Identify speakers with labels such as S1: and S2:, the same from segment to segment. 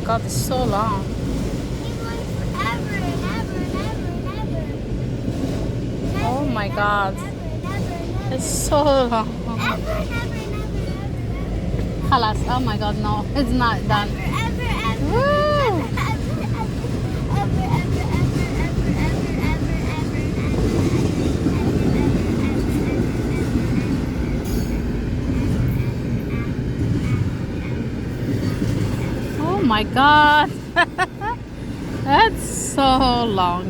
S1: god, it's so long.
S2: Keep going forever and ever and ever and ever.
S1: Oh my god.
S2: Never.
S1: It's so long.
S2: Ever and ever and ever and ever.
S1: خلاص. Oh my god, no. It's not done. Woo! Oh my god. That's so long.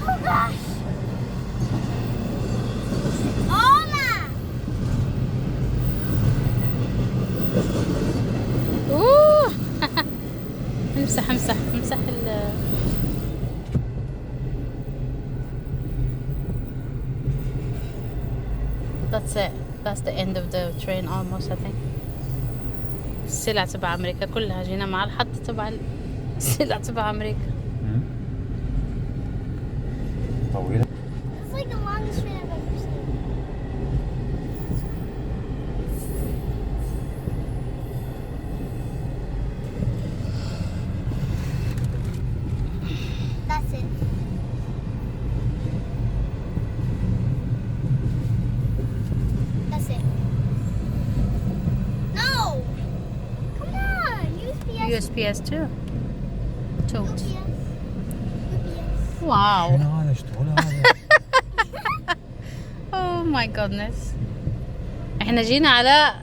S2: Oh gosh. Oma.
S1: اوه امسح امسح امسح That's it. That's the end of the train almost, I think. السلع تبع أمريكا كلها جينا مع الحد تبع السلع تبع أمريكا.
S3: طويلة.
S2: It's like the longest train I've ever seen. That's it. That's it. No! Come on! USPS.
S1: USPS too. Two.
S2: UPS.
S1: Wow.
S3: شنو هذا اشتغل هذا؟
S1: Oh my goodness. احنا جينا على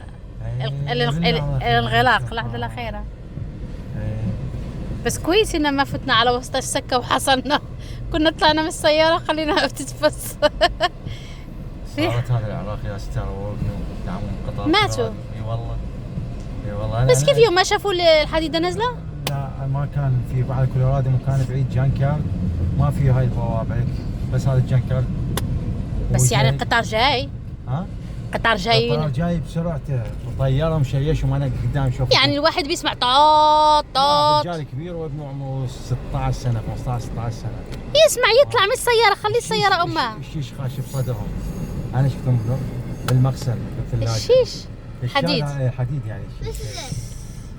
S1: الانغلاق اللحظة الأخيرة. بس كويس إن ما فتنا على وسط السكة وحصلنا. كنا طلعنا من السيارة خليناها بتتفس.
S3: صارت هذا العراق يا ستار وقفوا دعموا قطار.
S1: ماتوا.
S3: اي والله. اي والله.
S1: بس كيف يوم ما شافوا الحديدة نازلة؟
S3: لا ما كان في بعض كولورادو مكان بعيد جانكار ما في هاي البوابة بس هذا الجانكار.
S1: بس يعني القطار جاي.
S3: ها؟
S1: قطار جاي.
S3: القطار جاي بسرعته وطياره مشيش وما قدام شوف.
S1: يعني الواحد بيسمع طاط طاط.
S3: رجال كبير وابنه عمره 16 سنة 15 16 سنة.
S1: يسمع يطلع من السيارة خلي السيارة أمه.
S3: الشيش خاشب صدرهم. أنا شفتهم بالمغسل بالثلاجة.
S1: الشيش. حديد.
S3: حديد يعني.
S2: This is it.